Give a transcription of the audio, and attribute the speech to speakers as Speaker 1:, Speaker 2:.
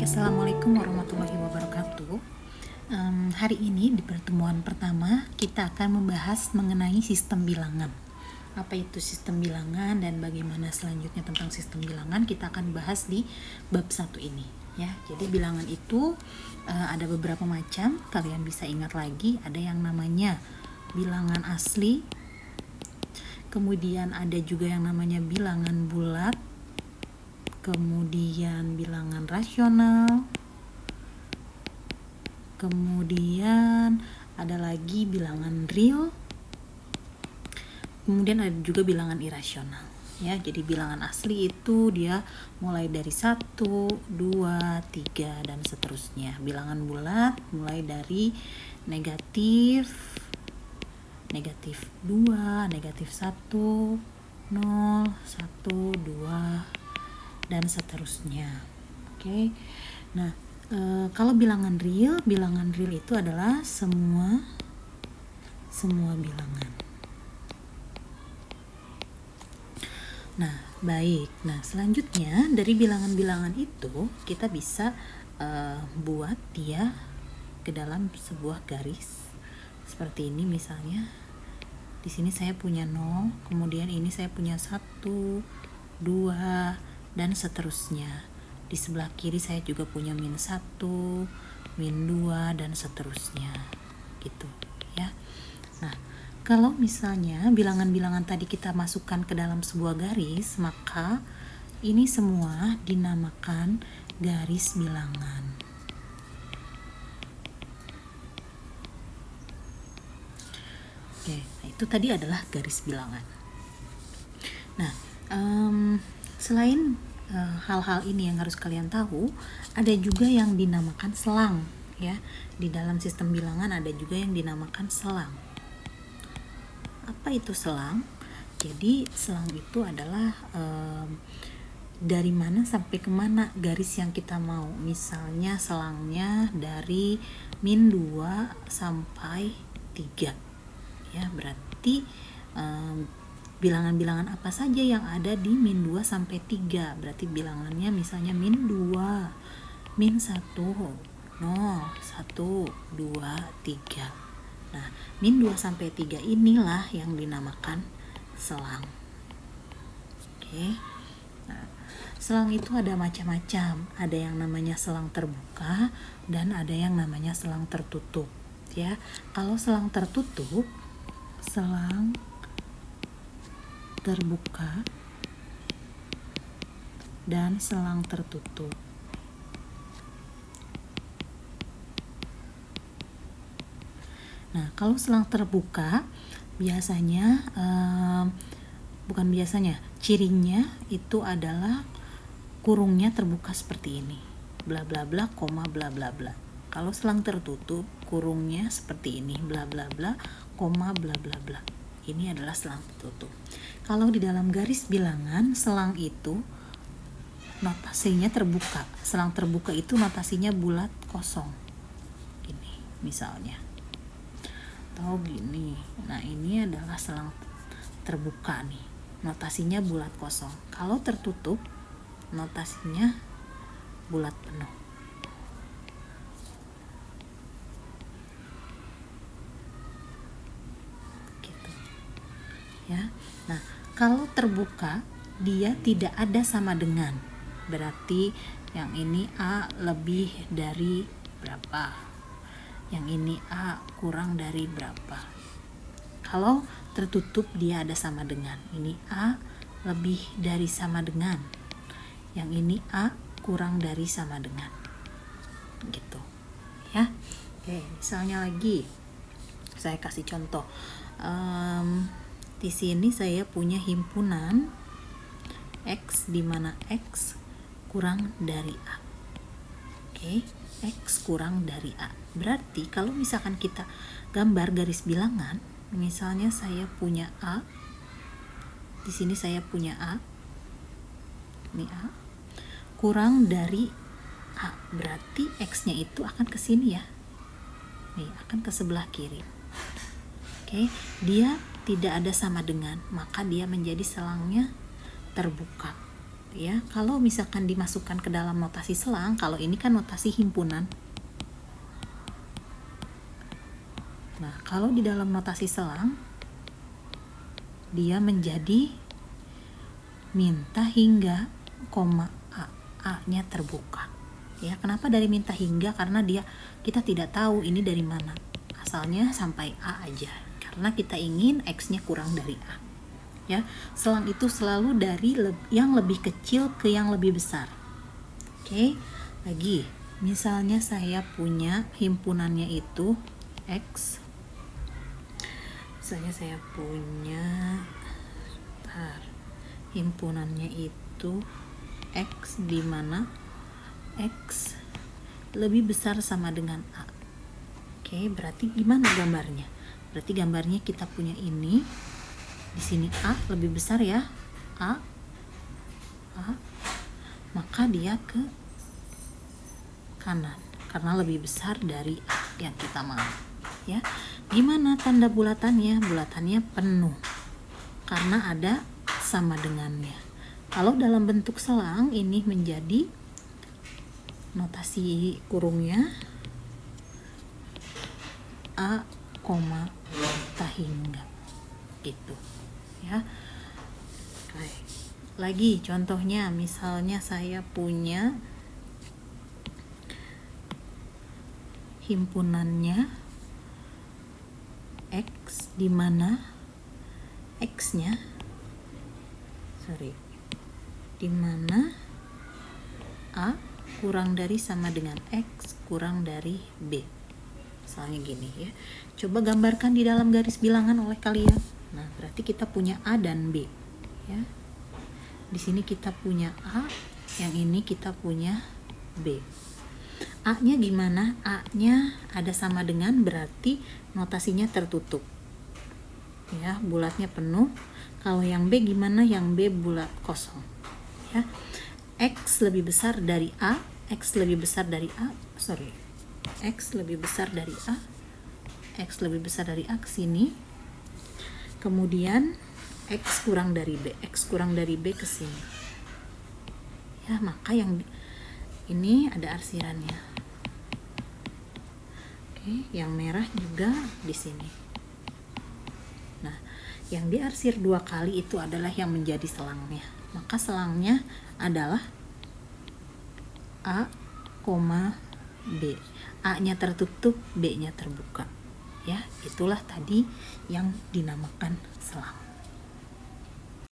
Speaker 1: Assalamualaikum warahmatullahi wabarakatuh. Hari ini di pertemuan pertama kita akan membahas mengenai sistem bilangan. Apa itu sistem bilangan dan bagaimana selanjutnya tentang sistem bilangan kita akan bahas di bab 1 ini ya. Jadi bilangan itu ada beberapa macam, kalian bisa ingat lagi, ada yang namanya bilangan asli, kemudian ada juga yang namanya bilangan bulat, kemudian bilangan rasional, kemudian ada lagi bilangan real, kemudian ada juga bilangan irasional ya. Jadi bilangan asli itu dia mulai dari 1, 2, 3 dan seterusnya. Bilangan bulat mulai dari negatif 2, negatif 1, 0, 1, 2 dan seterusnya. Oke. Nah, kalau bilangan real itu adalah semua bilangan. Nah, baik. Nah, selanjutnya dari bilangan-bilangan itu kita bisa buat dia ke dalam sebuah garis. Seperti ini misalnya. Di sini saya punya 0, kemudian ini saya punya 1, 2 dan seterusnya. Di sebelah kiri saya juga punya -1, -2 dan seterusnya. Gitu ya. Nah, kalau misalnya bilangan-bilangan tadi kita masukkan ke dalam sebuah garis, maka ini semua dinamakan garis bilangan. Oke, nah itu tadi adalah garis bilangan. Nah, selain hal-hal ini yang harus kalian tahu, ada juga yang dinamakan selang ya. Di dalam sistem bilangan ada juga yang dinamakan selang. Apa itu selang? Jadi selang itu adalah dari mana sampai kemana garis yang kita mau. Misalnya selangnya dari -2 sampai 3 ya, berarti bilangan-bilangan apa saja yang ada di -2 sampai 3. Berarti bilangannya misalnya -2, -1, 0, 1, 2, 3. Nah, -2 sampai 3 inilah yang dinamakan selang. Oke. Nah, selang itu ada macam-macam. Ada yang namanya selang terbuka dan ada yang namanya selang tertutup ya. Kalau selang tertutup, selang terbuka dan selang tertutup. Nah, kalau selang terbuka biasanya cirinya itu adalah kurungnya terbuka seperti ini, bla bla bla, koma bla bla bla. Kalau selang tertutup, kurungnya seperti ini, bla bla bla, koma bla bla bla. Ini adalah selang tertutup. Kalau di dalam garis bilangan, selang itu notasinya terbuka. Selang terbuka itu notasinya bulat kosong. Ini misalnya. Atau gini. Nah, ini adalah selang terbuka nih. Notasinya bulat kosong. Kalau tertutup, notasinya bulat penuh. Ya. Nah, kalau terbuka dia tidak ada sama dengan. Berarti yang ini A lebih dari berapa? Yang ini A kurang dari berapa? Kalau tertutup dia ada sama dengan. Ini A lebih dari sama dengan. Yang ini A kurang dari sama dengan. Gitu. Ya. Oke, misalnya lagi saya kasih contoh. Di sini saya punya himpunan X di mana X kurang dari A. Oke, X kurang dari A. Berarti kalau misalkan kita gambar garis bilangan, misalnya saya punya A. Di sini saya punya A. Ini A kurang dari A. Berarti X-nya itu akan ke sini ya. Nih, akan ke sebelah kiri. Oke, dia tidak ada sama dengan, maka dia menjadi selangnya terbuka ya. Kalau misalkan dimasukkan ke dalam notasi selang, kalau ini kan notasi himpunan. Nah, kalau di dalam notasi selang dia menjadi minta hingga, koma A-nya terbuka. Ya, kenapa dari minta hingga? Karena kita tidak tahu ini dari mana. Asalnya sampai A aja. Karena kita ingin X-nya kurang dari A. Ya, selang itu selalu dari yang lebih kecil ke yang lebih besar. Oke, lagi. Misalnya saya punya himpunannya itu X. Misalnya saya punya himpunannya itu X, di mana X lebih besar sama dengan A. Oke, berarti gimana gambarnya? Berarti gambarnya kita punya ini, di sini A lebih besar ya, A, maka dia ke kanan karena lebih besar dari A yang kita mau. Ya, gimana tanda bulatannya? Bulatannya penuh karena ada sama dengannya. Kalau dalam bentuk selang ini menjadi notasi kurungnya A, tak hingga gitu ya. Oke. Lagi contohnya, misalnya saya punya himpunannya X, di mana X-nya di mana A kurang dari sama dengan X kurang dari B. Misalnya gini ya. Coba gambarkan di dalam garis bilangan oleh kalian. Nah, berarti kita punya A dan B ya. Di sini kita punya A, yang ini kita punya B. A-nya gimana? A-nya ada sama dengan, berarti notasinya tertutup. Ya, bulatnya penuh. Kalau yang B gimana? Yang B bulat kosong. Ya. X lebih besar dari A, X lebih besar dari A, X lebih besar dari A, X lebih besar dari A ke sini. Kemudian X kurang dari B, X kurang dari B ke sini. Ya, maka yang ini ada arsirannya. Oke, yang merah juga di sini. Nah, yang diarsir 2 kali itu adalah yang menjadi selangnya. Maka selangnya adalah A, B. A-nya tertutup, B-nya terbuka. Ya, itulah tadi yang dinamakan selang.